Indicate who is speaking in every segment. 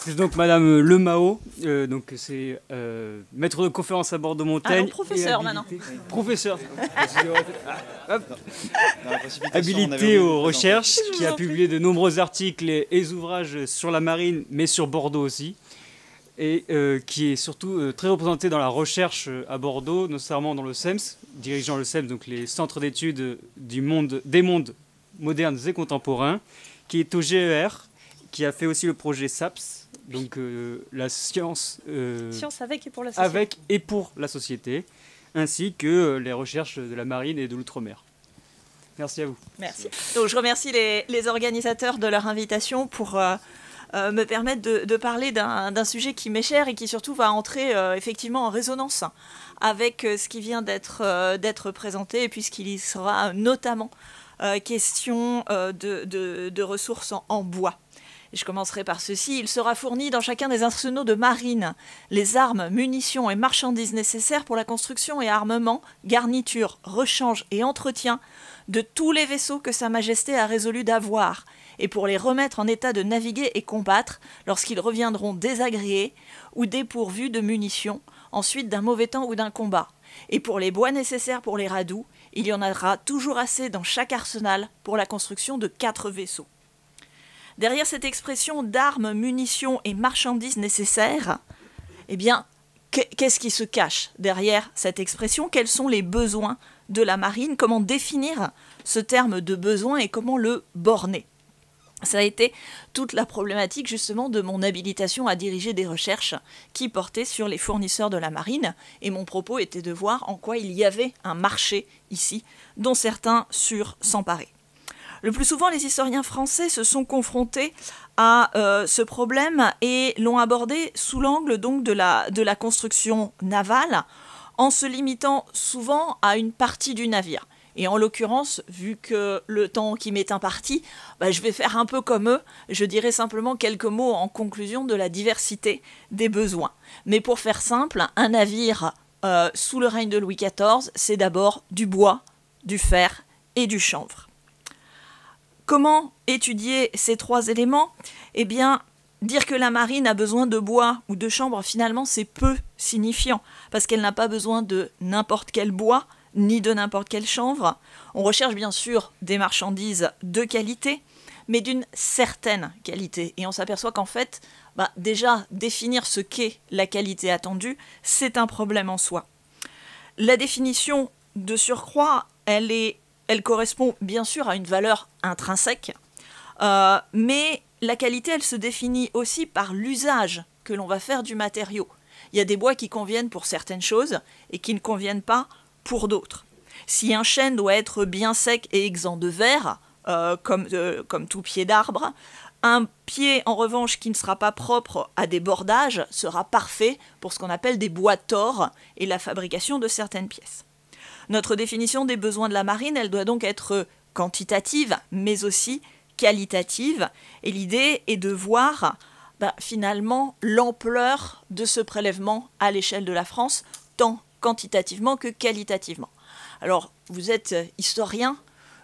Speaker 1: C'est donc Madame Lemao, donc c'est maître de conférence à Bordeaux-Montaigne.
Speaker 2: Alors, professeur maintenant.
Speaker 1: Professeur. Habilité aux recherches, qui a publié de nombreux articles et ouvrages sur la marine, mais sur Bordeaux aussi. Et qui est surtout très représenté dans la recherche à Bordeaux, notamment dans le CEMS, dirigeant le CEMS, donc les centres d'études des mondes modernes et contemporains, qui est au GER, qui a fait aussi le projet SAPS, donc la science,
Speaker 2: Science avec et pour la société.
Speaker 1: Avec et pour la société, ainsi que les recherches de la marine et de l'outre-mer. Merci à vous.
Speaker 2: Merci. Donc, je remercie les organisateurs de leur invitation pour me permettre de parler d'un sujet qui m'est cher et qui surtout va entrer effectivement en résonance avec ce qui vient d'être présenté, puisqu'il y sera notamment question de ressources en bois. Et je commencerai par ceci. Il sera fourni dans chacun des arsenaux de marine les armes, munitions et marchandises nécessaires pour la construction et armement, garniture, rechange et entretien de tous les vaisseaux que Sa Majesté a résolu d'avoir, et pour les remettre en état de naviguer et combattre lorsqu'ils reviendront désagréés ou dépourvus de munitions, ensuite d'un mauvais temps ou d'un combat. Et pour les bois nécessaires pour les radous, il y en aura toujours assez dans chaque arsenal pour la construction de 4 vaisseaux. Derrière cette expression d'armes, munitions et marchandises nécessaires, eh bien, qu'est-ce qui se cache derrière cette expression? Quels sont les besoins de la marine? Comment définir ce terme de besoin et comment le borner? Ça a été toute la problématique justement de mon habilitation à diriger des recherches qui portaient sur les fournisseurs de la marine, et mon propos était de voir en quoi il y avait un marché ici dont certains surent s'emparer. Le plus souvent, les historiens français se sont confrontés à ce problème et l'ont abordé sous l'angle donc de la construction navale, en se limitant souvent à une partie du navire. Et en l'occurrence, vu que le temps qui m'est imparti, je vais faire un peu comme eux. Je dirai simplement quelques mots en conclusion de la diversité des besoins. Mais pour faire simple, un navire sous le règne de Louis XIV, c'est d'abord du bois, du fer et du chanvre. Comment étudier ces 3 éléments? Eh bien, dire que la marine a besoin de bois ou de chanvre, finalement, c'est peu signifiant, parce qu'elle n'a pas besoin de n'importe quel bois, ni de n'importe quel chanvre. On recherche bien sûr des marchandises de qualité, mais d'une certaine qualité. Et on s'aperçoit qu'en fait, déjà, définir ce qu'est la qualité attendue, c'est un problème en soi. La définition de surcroît, elle correspond bien sûr à une valeur intrinsèque, mais la qualité, elle se définit aussi par l'usage que l'on va faire du matériau. Il y a des bois qui conviennent pour certaines choses et qui ne conviennent pas pour d'autres. Si un chêne doit être bien sec et exempt de verre, comme tout pied d'arbre, un pied en revanche qui ne sera pas propre à des bordages sera parfait pour ce qu'on appelle des bois tors et la fabrication de certaines pièces. Notre définition des besoins de la marine, elle doit donc être quantitative, mais aussi qualitative. Et l'idée est de voir finalement l'ampleur de ce prélèvement à l'échelle de la France, tant quantitativement que qualitativement. Alors, vous êtes historien,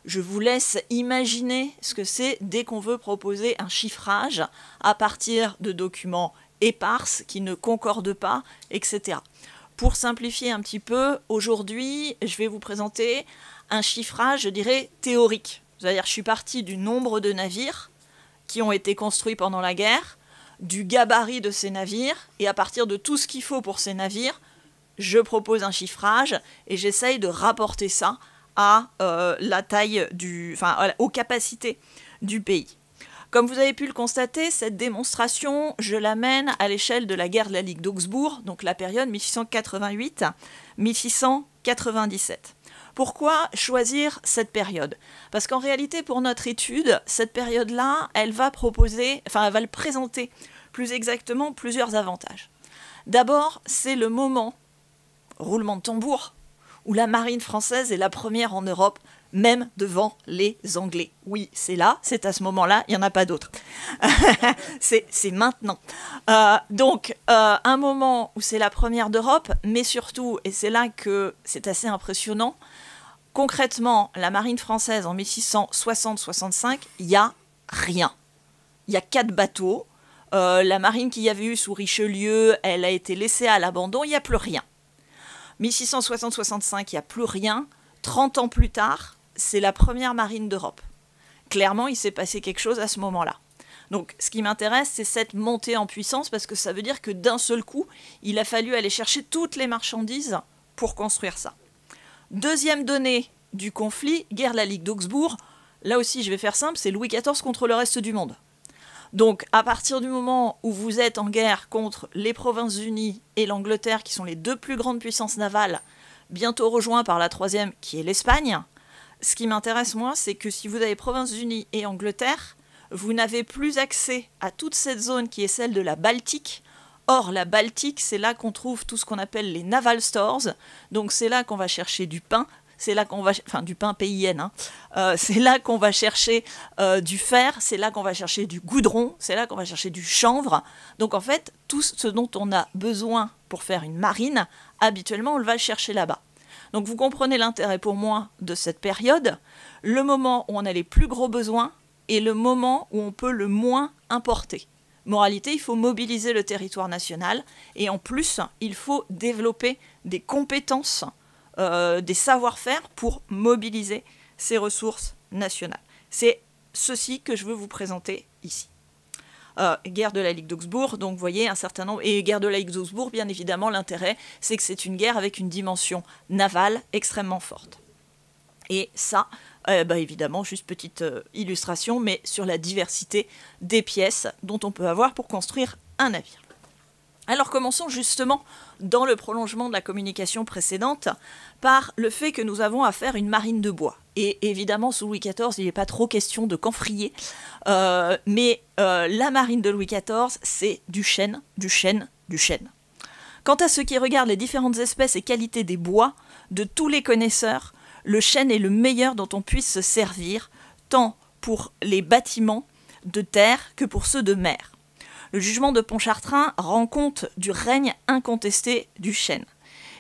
Speaker 2: je vous laisse imaginer ce que c'est dès qu'on veut proposer un chiffrage à partir de documents épars qui ne concordent pas, etc. Pour simplifier un petit peu, aujourd'hui, je vais vous présenter un chiffrage, je dirais, théorique. C'est-à-dire, je suis partie du nombre de navires qui ont été construits pendant la guerre, du gabarit de ces navires, et à partir de tout ce qu'il faut pour ces navires, je propose un chiffrage et j'essaye de rapporter ça à la taille aux capacités du pays. Comme vous avez pu le constater, cette démonstration, je l'amène à l'échelle de la guerre de la Ligue d'Augsbourg, donc la période 1688-1697. Pourquoi choisir cette période? Parce qu'en réalité, pour notre étude, cette période-là, elle va le présenter plus exactement plusieurs avantages. D'abord, c'est le moment, roulement de tambour, où la marine française est la première en Europe, même devant les Anglais. Oui, c'est là, c'est à ce moment-là, il n'y en a pas d'autre. c'est maintenant. Donc, un moment où c'est la première d'Europe, mais surtout, et c'est là que c'est assez impressionnant, concrètement, la marine française en 1660-65, il n'y a rien. Il y a 4 bateaux, La marine qu'il y avait eu sous Richelieu, elle a été laissée à l'abandon, il n'y a plus rien. 1660-65, il n'y a plus rien. 30 ans plus tard, c'est la première marine d'Europe. Clairement, il s'est passé quelque chose à ce moment-là. Donc, ce qui m'intéresse, c'est cette montée en puissance, parce que ça veut dire que d'un seul coup, il a fallu aller chercher toutes les marchandises pour construire ça. Deuxième donnée du conflit, guerre de la Ligue d'Augsbourg. Là aussi, je vais faire simple, c'est Louis XIV contre le reste du monde. Donc, à partir du moment où vous êtes en guerre contre les Provinces-Unies et l'Angleterre, qui sont les deux plus grandes puissances navales, bientôt rejoints par la troisième, qui est l'Espagne, ce qui m'intéresse, moi, c'est que si vous avez Provinces-Unies et Angleterre, vous n'avez plus accès à toute cette zone qui est celle de la Baltique. Or, la Baltique, c'est là qu'on trouve tout ce qu'on appelle les naval stores. Donc, c'est là qu'on va chercher du pain. C'est là qu'on va... Enfin, du pain PIN. Hein. C'est là qu'on va chercher du fer. C'est là qu'on va chercher du goudron. C'est là qu'on va chercher du chanvre. Donc, en fait, tout ce dont on a besoin pour faire une marine, habituellement, on le va chercher là-bas. Donc, vous comprenez l'intérêt pour moi de cette période. Le moment où on a les plus gros besoins, et le moment où on peut le moins importer. Moralité, il faut mobiliser le territoire national et en plus, il faut développer des compétences, des savoir-faire pour mobiliser ces ressources nationales. C'est ceci que je veux vous présenter ici. Guerre de la Ligue d'Augsbourg, donc vous voyez un certain nombre... Et guerre de la Ligue d'Augsbourg, bien évidemment, l'intérêt, c'est que c'est une guerre avec une dimension navale extrêmement forte. Et ça... évidemment, juste petite illustration, mais sur la diversité des pièces dont on peut avoir pour construire un navire. Alors commençons justement dans le prolongement de la communication précédente par le fait que nous avons à faire une marine de bois. Et évidemment, sous Louis XIV, il n'est pas trop question de camphrier, mais la marine de Louis XIV, c'est du chêne, du chêne, du chêne. Quant à ceux qui regardent les différentes espèces et qualités des bois, de tous les connaisseurs, le chêne est le meilleur dont on puisse se servir, tant pour les bâtiments de terre que pour ceux de mer. Le jugement de Pontchartrain rend compte du règne incontesté du chêne.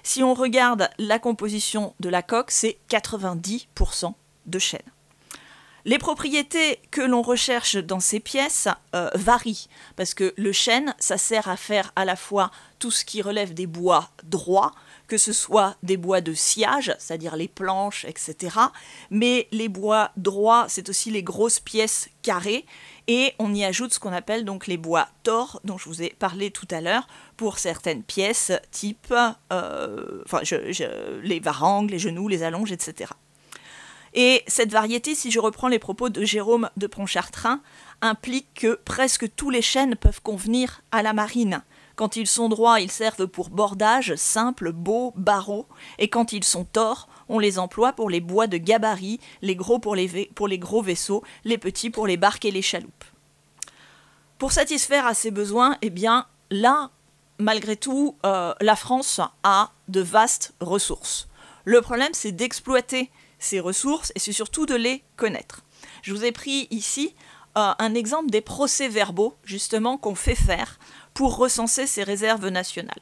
Speaker 2: Si on regarde la composition de la coque, c'est 90% de chêne. Les propriétés que l'on recherche dans ces pièces varient, parce que le chêne, ça sert à faire à la fois tout ce qui relève des bois droits, que ce soit des bois de sciage, c'est-à-dire les planches, etc. Mais les bois droits, c'est aussi les grosses pièces carrées, et on y ajoute ce qu'on appelle donc les bois tors, dont je vous ai parlé tout à l'heure, pour certaines pièces type les varangues, les genoux, les allonges, etc. Et cette variété, si je reprends les propos de Jérôme de Pontchartrain, implique que presque tous les chênes peuvent convenir à la marine. Quand ils sont droits, ils servent pour bordage, simple, beau, barreau, et quand ils sont tors, on les emploie pour les bois de gabarit, les gros pour les gros vaisseaux, les petits pour les barques et les chaloupes. Pour satisfaire à ces besoins, eh bien, là, malgré tout, la France a de vastes ressources. Le problème, c'est d'exploiter ces ressources et c'est surtout de les connaître. Je vous ai pris ici un exemple des procès-verbaux, justement, qu'on fait faire pour recenser ces réserves nationales.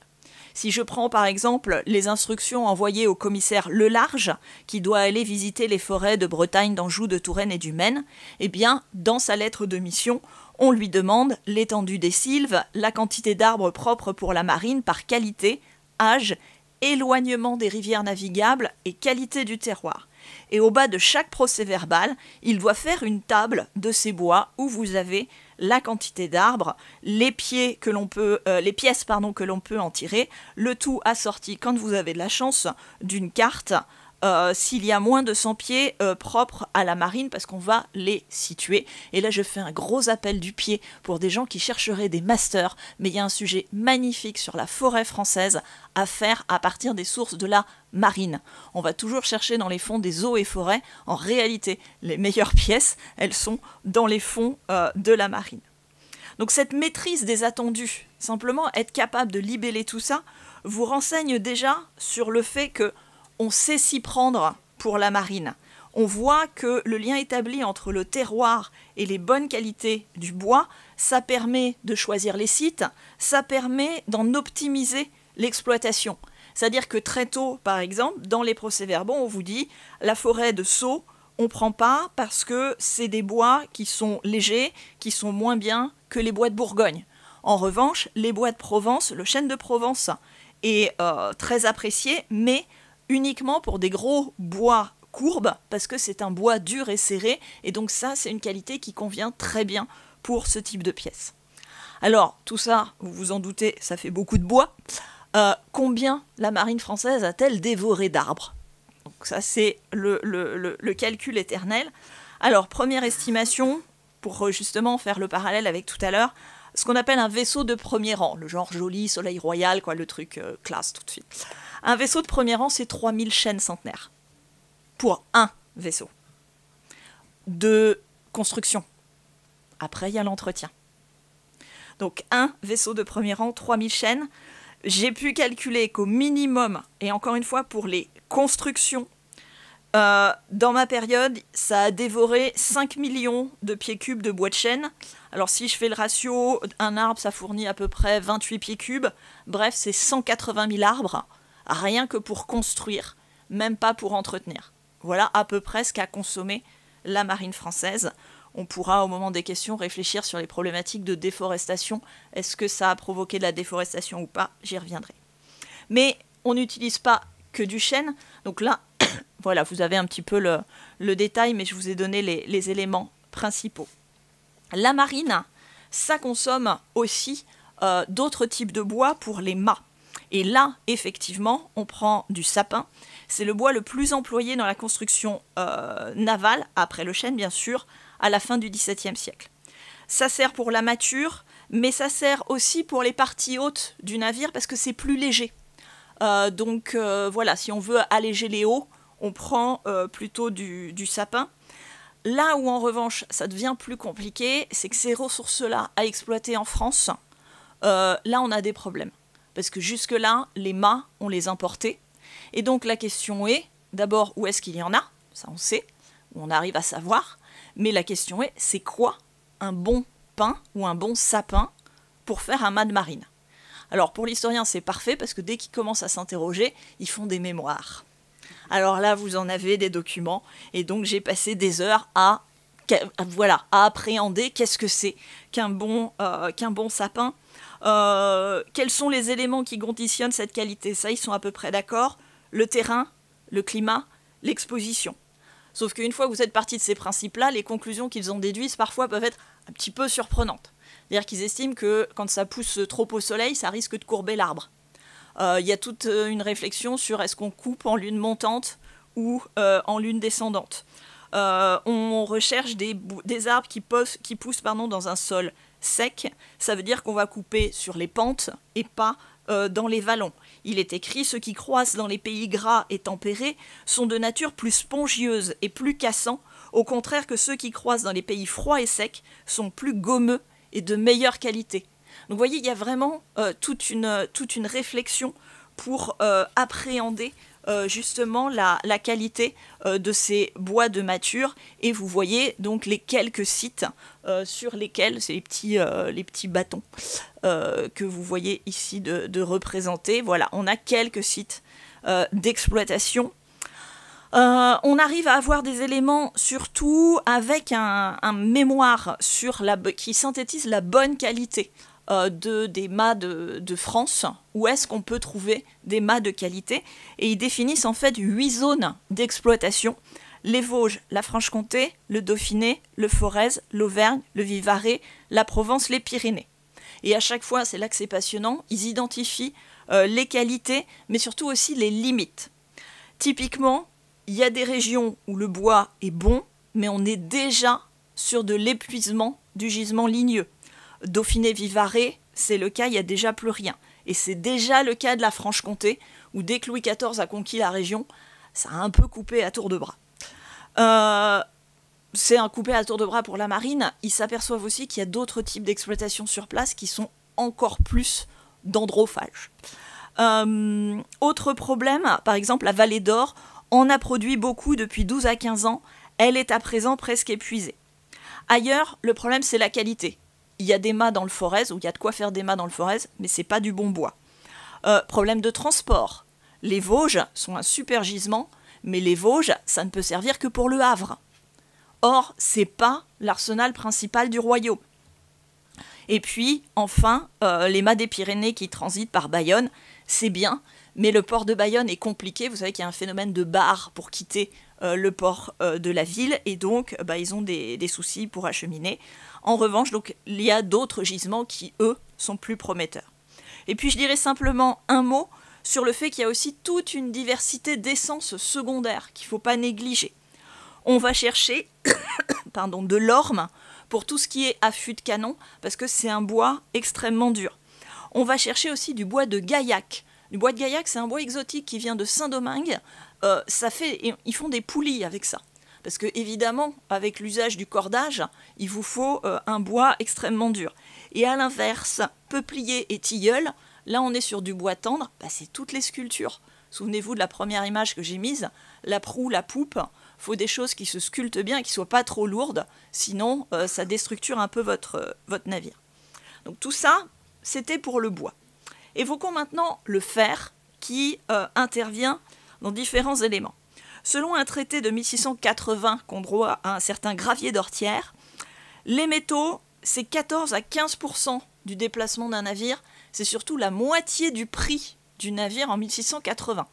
Speaker 2: Si je prends par exemple les instructions envoyées au commissaire Lelarge, qui doit aller visiter les forêts de Bretagne, d'Anjou, de Touraine et du Maine, eh bien, dans sa lettre de mission, on lui demande l'étendue des sylves, la quantité d'arbres propres pour la marine par qualité, âge, éloignement des rivières navigables et qualité du terroir. Et au bas de chaque procès-verbal, il doit faire une table de ces bois où vous avez la quantité d'arbres, les pièces que l'on peut en tirer, le tout assorti, quand vous avez de la chance, d'une carte, s'il y a moins de 100 pieds propres à la marine, parce qu'on va les situer. Et là, je fais un gros appel du pied pour des gens qui chercheraient des masters, mais il y a un sujet magnifique sur la forêt française à faire à partir des sources de la marine. On va toujours chercher dans les fonds des eaux et forêts. En réalité, les meilleures pièces, elles sont dans les fonds de la marine. Donc cette maîtrise des attendus, simplement être capable de libeller tout ça, vous renseigne déjà sur le fait que on sait s'y prendre pour la marine. On voit que le lien établi entre le terroir et les bonnes qualités du bois, ça permet de choisir les sites, ça permet d'en optimiser l'exploitation. C'est-à-dire que très tôt, par exemple, dans les procès-verbaux, on vous dit la forêt de Sceaux, on ne prend pas parce que c'est des bois qui sont légers, qui sont moins bien que les bois de Bourgogne. En revanche, les bois de Provence, le chêne de Provence est très apprécié, mais uniquement pour des gros bois courbes, parce que c'est un bois dur et serré, et donc ça, c'est une qualité qui convient très bien pour ce type de pièce. Alors, tout ça, vous vous en doutez, ça fait beaucoup de bois. Combien la marine française a-t-elle dévoré d'arbres? Donc ça, c'est le calcul éternel. Alors, première estimation, pour justement faire le parallèle avec tout à l'heure, ce qu'on appelle un vaisseau de premier rang, le genre joli, soleil royal, quoi, le truc classe tout de suite. Un vaisseau de premier rang, c'est 3000 chênes centenaires. Pour un vaisseau. De construction. Après, il y a l'entretien. Donc, un vaisseau de premier rang, 3000 chênes. J'ai pu calculer qu'au minimum, et encore une fois pour les constructions, dans ma période, ça a dévoré 5 millions de pieds cubes de bois de chêne. Alors si je fais le ratio, un arbre ça fournit à peu près 28 pieds cubes. Bref, c'est 180 000 arbres, rien que pour construire, même pas pour entretenir. Voilà à peu près ce qu'a consommé la marine française. On pourra, au moment des questions, réfléchir sur les problématiques de déforestation. Est-ce que ça a provoqué de la déforestation ou pas? J'y reviendrai. Mais on n'utilise pas que du chêne. Donc là, voilà, vous avez un petit peu le détail, mais je vous ai donné les éléments principaux. La marine, ça consomme aussi d'autres types de bois pour les mâts. Et là, effectivement, on prend du sapin. C'est le bois le plus employé dans la construction navale, après le chêne bien sûr, à la fin du XVIIe siècle. Ça sert pour la mâture, mais ça sert aussi pour les parties hautes du navire parce que c'est plus léger. Donc voilà, si on veut alléger les hauts, on prend plutôt du sapin. Là où en revanche ça devient plus compliqué, c'est que ces ressources-là à exploiter en France, là on a des problèmes. Parce que jusque-là, les mâts, on les importait. Et donc la question est, d'abord, où est-ce qu'il y en a? Ça on sait, on arrive à savoir. Mais la question est, c'est quoi un bon pin ou un bon sapin pour faire un mât de marine? Alors pour l'historien c'est parfait parce que dès qu'ils commencent à s'interroger, ils font des mémoires. Alors là vous en avez des documents et donc j'ai passé des heures à appréhender qu'est-ce que c'est qu'un bon sapin. Quels sont les éléments qui conditionnent cette qualité? Ça ils sont à peu près d'accord. Le terrain, le climat, l'exposition. Sauf qu'une fois que vous êtes parti de ces principes-là, les conclusions qu'ils en déduisent parfois peuvent être un petit peu surprenantes. C'est-à-dire qu'ils estiment que quand ça pousse trop au soleil, ça risque de courber l'arbre. Il y a toute une réflexion sur est-ce qu'on coupe en lune montante ou en lune descendante. On recherche des arbres qui poussent dans un sol sec. Ça veut dire qu'on va couper sur les pentes et pas dans les vallons. Il est écrit, ceux qui croissent dans les pays gras et tempérés sont de nature plus spongieuse et plus cassants, au contraire que ceux qui croissent dans les pays froids et secs sont plus gommeux et de meilleure qualité. Donc vous voyez, il y a vraiment toute une réflexion pour appréhender justement la qualité de ces bois de mâture. Et vous voyez donc les quelques sites sur lesquels, c'est les petits bâtons que vous voyez ici de représenter. Voilà, on a quelques sites d'exploitation. On arrive à avoir des éléments surtout avec un mémoire qui synthétise la bonne qualité des mâts de France. Où est-ce qu'on peut trouver des mâts de qualité? Et ils définissent en fait 8 zones d'exploitation: les Vosges, la Franche-Comté, le Dauphiné, le Forez, l'Auvergne, le Vivarais, la Provence, les Pyrénées. Et à chaque fois, c'est là que c'est passionnant, ils identifient les qualités, mais surtout aussi les limites. Typiquement, il y a des régions où le bois est bon, mais on est déjà sur de l'épuisement du gisement ligneux. Dauphiné, Vivarais, c'est le cas, il n'y a déjà plus rien. Et c'est déjà le cas de la Franche-Comté, où dès que Louis XIV a conquis la région, ça a un peu coupé à tour de bras. C'est un coupé à tour de bras pour la marine. Ils s'aperçoivent aussi qu'il y a d'autres types d'exploitation sur place qui sont encore plus dendrophages. Autre problème, par exemple la Vallée d'Or en a produit beaucoup depuis 12 à 15 ans. Elle est à présent presque épuisée. Ailleurs, le problème c'est la qualité. Il y a des mâts dans le Forez, ou il y a de quoi faire des mâts dans le Forez, mais c'est pas du bon bois. Problème de transport. Les Vosges sont un super gisement, mais les Vosges, ça ne peut servir que pour le Havre. Or, c'est pas l'arsenal principal du royaume. Et puis, enfin, les mâts des Pyrénées qui transitent par Bayonne, c'est bien, mais le port de Bayonne est compliqué. Vous savez qu'il y a un phénomène de barre pour quitter le port de la ville, et donc ils ont des soucis pour acheminer. En revanche, donc, il y a d'autres gisements qui, eux, sont plus prometteurs. Et puis, je dirais simplement un mot sur le fait qu'il y a aussi toute une diversité d'essences secondaires qu'il ne faut pas négliger. On va chercher de l'orme pour tout ce qui est affût de canon, parce que c'est un bois extrêmement dur. On va chercher aussi du bois de gaillac. Du bois de gaillac, c'est un bois exotique qui vient de Saint-Domingue. Ils font des poulies avec ça. Parce que, évidemment, avec l'usage du cordage, il vous faut un bois extrêmement dur. Et à l'inverse, peuplier et tilleul, là on est sur du bois tendre, c'est toutes les sculptures. Souvenez-vous de la première image que j'ai mise, la proue, la poupe, il faut des choses qui se sculptent bien et qui ne soient pas trop lourdes, sinon ça déstructure un peu votre navire. Donc tout ça, c'était pour le bois. Évoquons maintenant le fer qui intervient dans différents éléments. Selon un traité de 1680 qu'on doit à un certain Gravier d'Ortière, les métaux, c'est 14 à 15% du déplacement d'un navire, c'est surtout la moitié du prix du navire en 1680.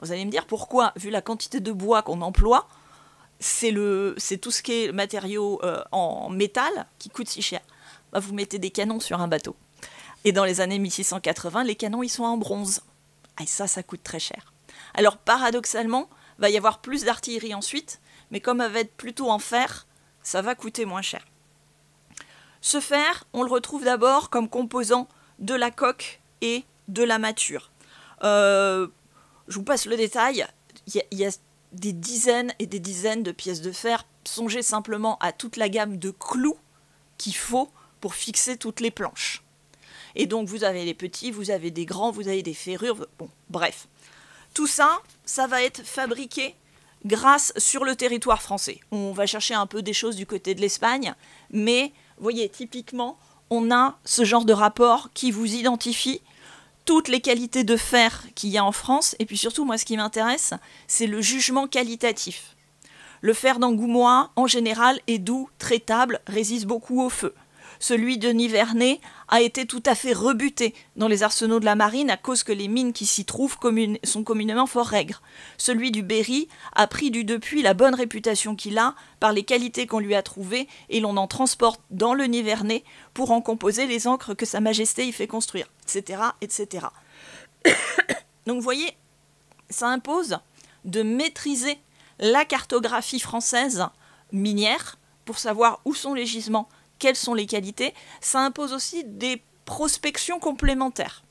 Speaker 2: Vous allez me dire pourquoi, vu la quantité de bois qu'on emploie, c'est tout ce qui est matériaux en métal qui coûte si cher. Vous mettez des canons sur un bateau. Et dans les années 1680, les canons, ils sont en bronze. Et ça coûte très cher. Alors, paradoxalement, va y avoir plus d'artillerie ensuite, mais comme elle va être plutôt en fer, ça va coûter moins cher. Ce fer, on le retrouve d'abord comme composant de la coque et de la mâture. Je vous passe le détail. Il y a des dizaines et des dizaines de pièces de fer. Songez simplement à toute la gamme de clous qu'il faut pour fixer toutes les planches. Et donc vous avez les petits, vous avez des grands, vous avez des ferrures, bon, bref. Tout ça, ça va être fabriqué grâce sur le territoire français. On va chercher un peu des choses du côté de l'Espagne, mais vous voyez, typiquement, on a ce genre de rapport qui vous identifie toutes les qualités de fer qu'il y a en France, et puis surtout, moi, ce qui m'intéresse, c'est le jugement qualitatif. Le fer d'Angoumois, en général, est doux, traitable, résiste beaucoup au feu. Celui de Nivernais a été tout à fait rebuté dans les arsenaux de la marine à cause que les mines qui s'y trouvent sont communément fort aigres. Celui du Berry a pris depuis la bonne réputation qu'il a par les qualités qu'on lui a trouvées et l'on en transporte dans le Nivernais pour en composer les encres que Sa Majesté y fait construire, etc. etc. Donc vous voyez, ça impose de maîtriser la cartographie française minière pour savoir où sont les gisements, quelles sont les qualités. Ça impose aussi des prospections complémentaires.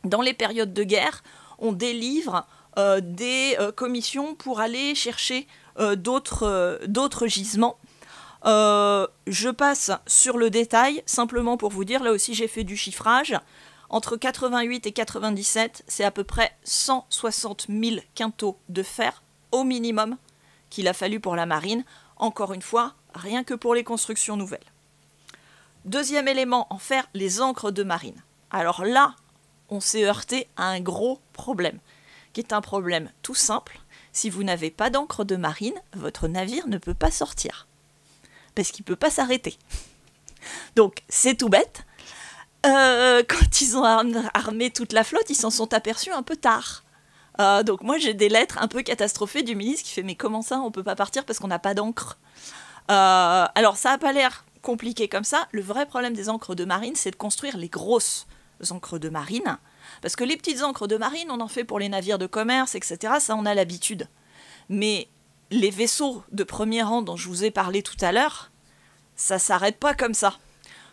Speaker 2: Dans les périodes de guerre, on délivre des commissions pour aller chercher d'autres gisements. Je passe sur le détail, simplement pour vous dire, là aussi j'ai fait du chiffrage. Entre 88 et 97, c'est à peu près 160 000 quintaux de fer, au minimum, qu'il a fallu pour la marine. Encore une fois, rien que pour les constructions nouvelles. Deuxième élément en fer, les ancres de marine. Alors là, on s'est heurté à un gros problème, qui est un problème tout simple. Si vous n'avez pas d'encre de marine, votre navire ne peut pas sortir, parce qu'il ne peut pas s'arrêter. Donc, c'est tout bête. Quand ils ont armé toute la flotte, ils s'en sont aperçus un peu tard. Donc moi, j'ai des lettres un peu catastrophées du ministre qui fait « Mais comment ça, on ne peut pas partir parce qu'on n'a pas d'encre ?» Alors, ça n'a pas l'air compliqué comme ça. Le vrai problème des ancres de marine, c'est de construire les grosses ancres de marine. Parce que les petites ancres de marine, on en fait pour les navires de commerce, etc. Ça, on a l'habitude. Mais les vaisseaux de premier rang dont je vous ai parlé tout à l'heure, ça ne s'arrête pas comme ça.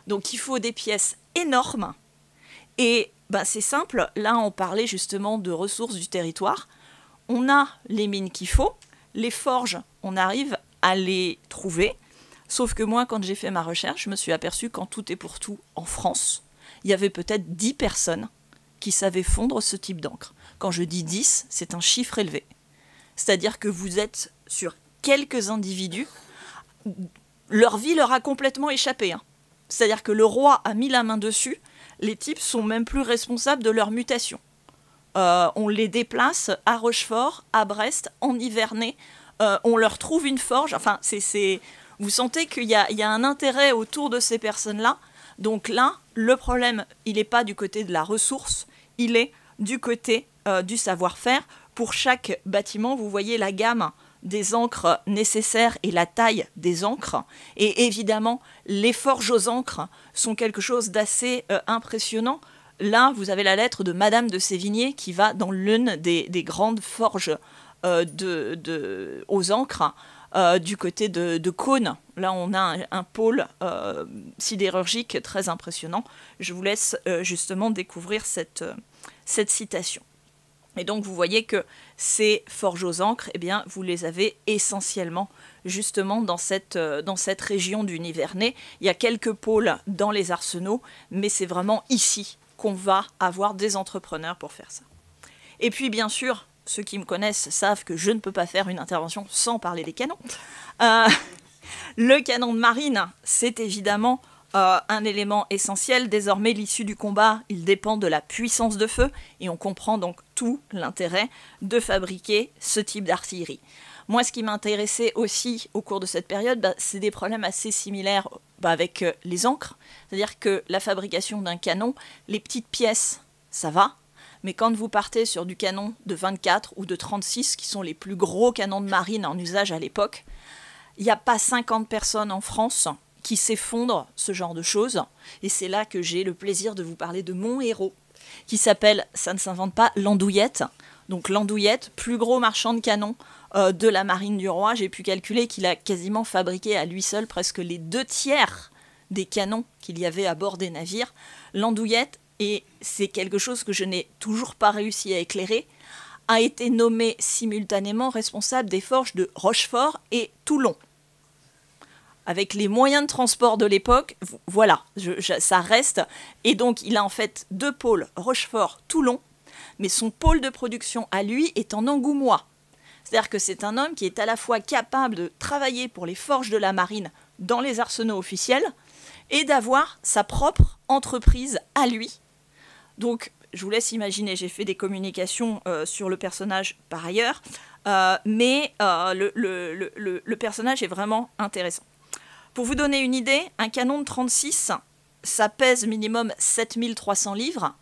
Speaker 2: Donc, il faut des pièces énormes. Et c'est simple. Là, on parlait justement de ressources du territoire. On a les mines qu'il faut. Les forges, on arrive à les trouver. Sauf que moi, quand j'ai fait ma recherche, je me suis aperçue qu'en tout et pour tout, en France, il y avait peut-être 10 personnes qui savaient fondre ce type d'encre. Quand je dis 10, c'est un chiffre élevé. C'est-à-dire que vous êtes sur quelques individus. Leur vie leur a complètement échappé. C'est-à-dire que le roi a mis la main dessus. Les types sont même plus responsables de leur mutation. On les déplace à Rochefort, à Brest, en Nivernais. On leur trouve une forge. Enfin, vous sentez qu'il y a un intérêt autour de ces personnes-là Donc là, le problème, il n'est pas du côté de la ressource, il est du côté du savoir-faire. Pour chaque bâtiment, vous voyez la gamme des encres nécessaires et la taille des encres. Et évidemment, les forges aux encres sont quelque chose d'assez impressionnant. Là, vous avez la lettre de Madame de Sévigné qui va dans l'une des grandes forges aux encres du côté de Cône. Là, on a un pôle sidérurgique très impressionnant. Je vous laisse justement découvrir cette citation. Et donc, vous voyez que ces forges aux encres, eh bien, vous les avez essentiellement justement dans cette région du Nivernais. Il y a quelques pôles dans les arsenaux, mais c'est vraiment ici qu'on va avoir des entrepreneurs pour faire ça. Et puis, bien sûr, ceux qui me connaissent savent que je ne peux pas faire une intervention sans parler des canons. Le canon de marine, c'est évidemment un élément essentiel. Désormais, l'issue du combat, il dépend de la puissance de feu, et on comprend donc tout l'intérêt de fabriquer ce type d'artillerie. Moi, ce qui m'intéressait aussi au cours de cette période, c'est des problèmes assez similaires avec les encres. C'est-à-dire que la fabrication d'un canon, les petites pièces, ça va. Mais quand vous partez sur du canon de 24 ou de 36, qui sont les plus gros canons de marine en usage à l'époque, il n'y a pas 50 personnes en France qui s'effondrent ce genre de choses. Et c'est là que j'ai le plaisir de vous parler de mon héros, qui s'appelle, ça ne s'invente pas, l'Andouillette. Donc l'Andouillette, plus gros marchand de canons de la marine du roi. J'ai pu calculer qu'il a quasiment fabriqué à lui seul presque les 2/3 des canons qu'il y avait à bord des navires. L'Andouillette, et c'est quelque chose que je n'ai toujours pas réussi à éclairer, a été nommé simultanément responsable des forges de Rochefort et Toulon. Avec les moyens de transport de l'époque, voilà, ça reste. Et donc, il a en fait 2 pôles, Rochefort, Toulon, mais son pôle de production à lui est en Angoumois. C'est-à-dire que c'est un homme qui est à la fois capable de travailler pour les forges de la marine dans les arsenaux officiels et d'avoir sa propre entreprise à lui. Donc, je vous laisse imaginer, j'ai fait des communications sur le personnage par ailleurs, mais le personnage est vraiment intéressant. Pour vous donner une idée, un canon de 36, ça pèse minimum 7300 livres.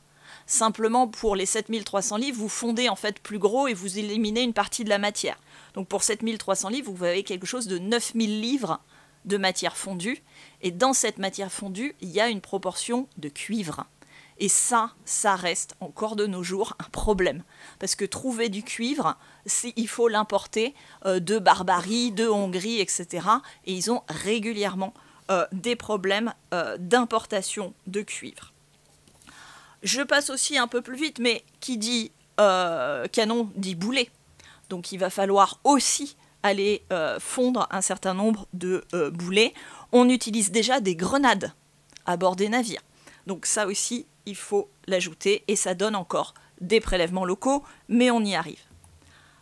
Speaker 2: Simplement, pour les 7300 livres, vous fondez en fait plus gros et vous éliminez une partie de la matière. Donc pour 7300 livres, vous avez quelque chose de 9000 livres de matière fondue. Et dans cette matière fondue, il y a une proportion de cuivre. Et ça reste encore de nos jours un problème. Parce que trouver du cuivre, il faut l'importer de Barbarie, de Hongrie, etc. Et ils ont régulièrement des problèmes d'importation de cuivre. Je passe aussi un peu plus vite, mais qui dit canon dit boulet. Donc il va falloir aussi aller fondre un certain nombre de boulets. On utilise déjà des grenades à bord des navires. Donc ça aussi, il faut l'ajouter et ça donne encore des prélèvements locaux, mais on y arrive.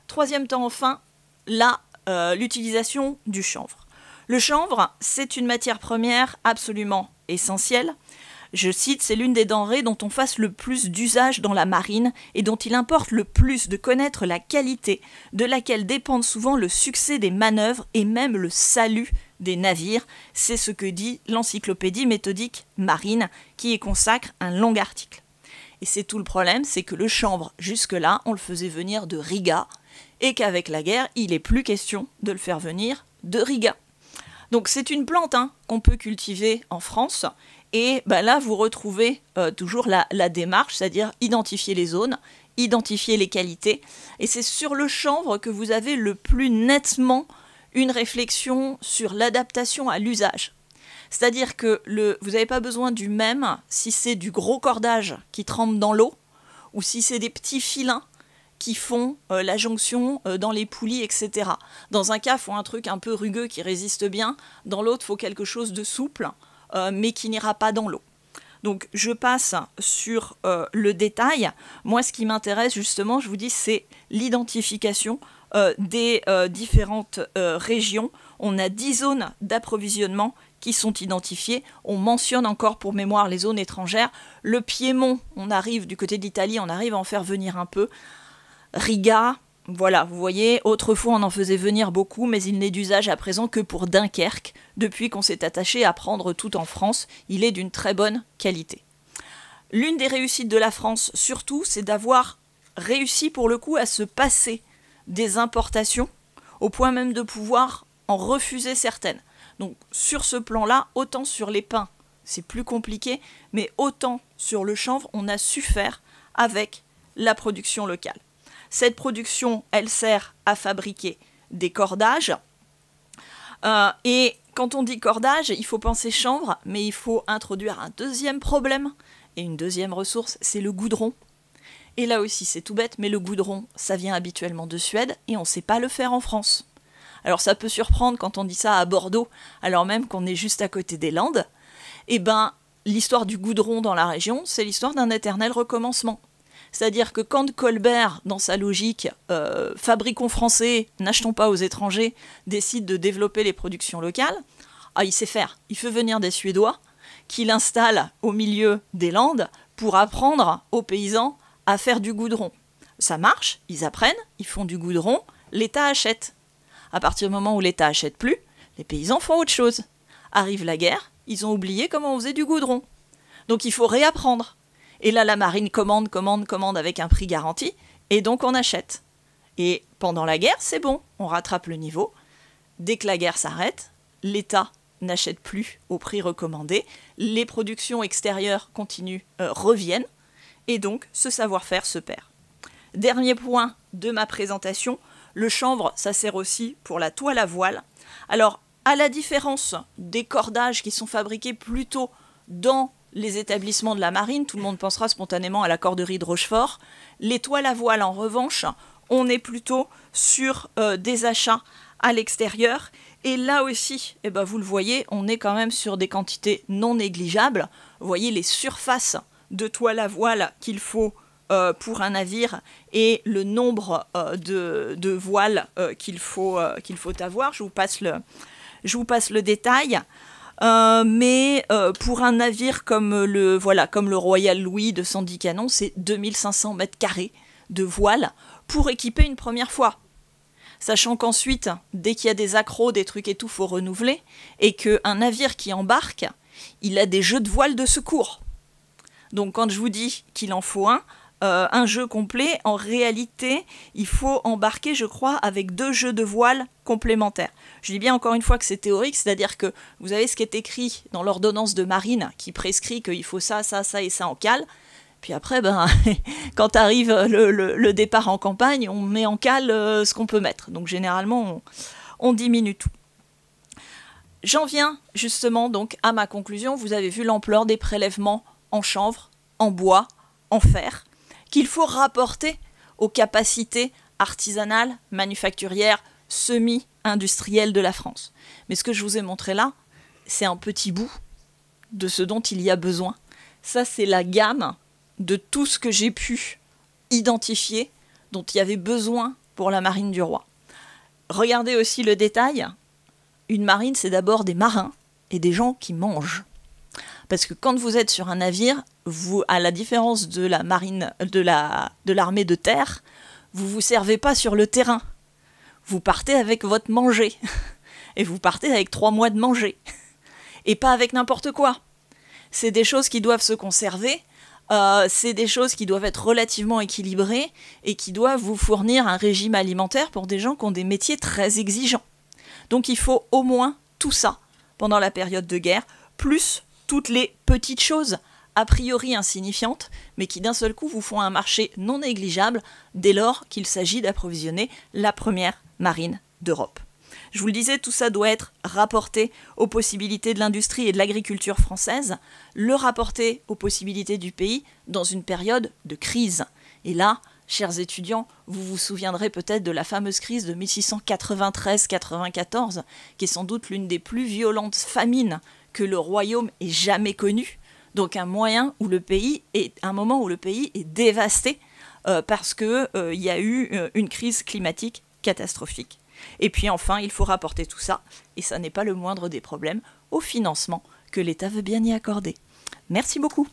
Speaker 2: Troisième temps enfin, l'utilisation du chanvre. Le chanvre, c'est une matière première absolument essentielle. Je cite, c'est l'une des denrées dont on fasse le plus d'usage dans la marine et dont il importe le plus de connaître la qualité, de laquelle dépendent souvent le succès des manœuvres et même le salut des navires. C'est ce que dit l'encyclopédie méthodique marine, qui y consacre un long article. Et c'est tout le problème, c'est que le chanvre, jusque-là, on le faisait venir de Riga, et qu'avec la guerre, il n'est plus question de le faire venir de Riga. Donc c'est une plante qu'on peut cultiver en France, et là vous retrouvez toujours la démarche, c'est-à-dire identifier les zones, identifier les qualités, et c'est sur le chanvre que vous avez le plus nettement une réflexion sur l'adaptation à l'usage. C'est-à-dire que vous n'avez pas besoin du même si c'est du gros cordage qui trempe dans l'eau, ou si c'est des petits filins qui font la jonction dans les poulies, etc. Dans un cas, il faut un truc un peu rugueux qui résiste bien. Dans l'autre, il faut quelque chose de souple, mais qui n'ira pas dans l'eau. Donc, je passe sur le détail. Moi, ce qui m'intéresse, justement, je vous dis, c'est l'identification des différentes régions. On a 10 zones d'approvisionnement qui sont identifiées. On mentionne encore pour mémoire les zones étrangères. Le Piémont, on arrive du côté d'Italie, on arrive à en faire venir un peu. Riga, Voilà, vous voyez, autrefois on en faisait venir beaucoup, mais il n'est d'usage à présent que pour Dunkerque. Depuis qu'on s'est attaché à prendre tout en France, il est d'une très bonne qualité. L'une des réussites de la France, surtout, c'est d'avoir réussi pour le coup à se passer des importations, au point même de pouvoir en refuser certaines. Donc sur ce plan-là, autant sur les pins, c'est plus compliqué, mais autant sur le chanvre, on a su faire avec la production locale. Cette production, elle sert à fabriquer des cordages. Et quand on dit cordage, il faut penser chanvre, mais il faut introduire un deuxième problème et une deuxième ressource, c'est le goudron. Et là aussi, c'est tout bête, mais le goudron, ça vient habituellement de Suède et on ne sait pas le faire en France. Alors ça peut surprendre quand on dit ça à Bordeaux, alors même qu'on est juste à côté des Landes. Eh ben, l'histoire du goudron dans la région, c'est l'histoire d'un éternel recommencement. C'est-à-dire que quand Colbert, dans sa logique « fabriquons français, n'achetons pas aux étrangers », décide de développer les productions locales, il sait faire. Il fait venir des Suédois qu'il installe au milieu des Landes pour apprendre aux paysans à faire du goudron. Ça marche, ils apprennent, ils font du goudron, l'État achète. À partir du moment où l'État achète plus, les paysans font autre chose. Arrive la guerre, ils ont oublié comment on faisait du goudron. Donc il faut réapprendre. Et là, la marine commande avec un prix garanti, et donc on achète. Et pendant la guerre, c'est bon, on rattrape le niveau. Dès que la guerre s'arrête, l'État n'achète plus au prix recommandé, les productions extérieures reviennent, et donc ce savoir-faire se perd. Dernier point de ma présentation, le chanvre, ça sert aussi pour la toile à voile. Alors, à la différence des cordages qui sont fabriqués plutôt dans les établissements de la marine, tout le monde pensera spontanément à la corderie de Rochefort. Les toiles à voile, en revanche, on est plutôt sur des achats à l'extérieur. Et là aussi, vous le voyez, on est quand même sur des quantités non négligeables. Vous voyez les surfaces de toile à voile qu'il faut pour un navire et le nombre de voiles qu'il faut avoir. Je vous passe le détail. Mais pour un navire comme le Royal Louis de 110 canons, c'est 2500 mètres carrés de voile pour équiper une première fois. Sachant qu'ensuite, dès qu'il y a des accros, des trucs et tout, faut renouveler, et qu'un navire qui embarque, il a des jeux de voile de secours. Donc quand je vous dis qu'il en faut un jeu complet, en réalité, il faut embarquer, je crois, avec 2 jeux de voile complémentaires. Je dis bien encore une fois que c'est théorique, c'est-à-dire que vous avez ce qui est écrit dans l'ordonnance de marine qui prescrit qu'il faut ça, ça, ça et ça en cale. Puis après, quand arrive le départ en campagne, on met en cale ce qu'on peut mettre. Donc généralement, on diminue tout. J'en viens justement donc à ma conclusion. Vous avez vu l'ampleur des prélèvements en chanvre, en bois, en fer, qu'il faut rapporter aux capacités artisanales, manufacturières, semi-industrielles de la France. Mais ce que je vous ai montré là, c'est un petit bout de ce dont il y a besoin. Ça, c'est la gamme de tout ce que j'ai pu identifier, dont il y avait besoin pour la marine du roi. Regardez aussi le détail. Une marine, c'est d'abord des marins et des gens qui mangent. Parce que quand vous êtes sur un navire, vous, à la différence de la marine, de l'armée de terre, vous ne vous servez pas sur le terrain. Vous partez avec votre manger. Et vous partez avec 3 mois de manger. Et pas avec n'importe quoi. C'est des choses qui doivent se conserver. C'est des choses qui doivent être relativement équilibrées et qui doivent vous fournir un régime alimentaire pour des gens qui ont des métiers très exigeants. Donc il faut au moins tout ça pendant la période de guerre, plus toutes les petites choses a priori insignifiantes, mais qui d'un seul coup vous font un marché non négligeable dès lors qu'il s'agit d'approvisionner la première marine d'Europe. Je vous le disais, tout ça doit être rapporté aux possibilités de l'industrie et de l'agriculture française, le rapporter aux possibilités du pays dans une période de crise. Et là, chers étudiants, vous vous souviendrez peut-être de la fameuse crise de 1693-94, qui est sans doute l'une des plus violentes famines que le royaume ait jamais connues. Donc un moment où le pays est dévasté parce qu'il y a eu une crise climatique catastrophique. Et puis enfin, il faut rapporter tout ça, et ça n'est pas le moindre des problèmes, au financement que l'État veut bien y accorder. Merci beaucoup.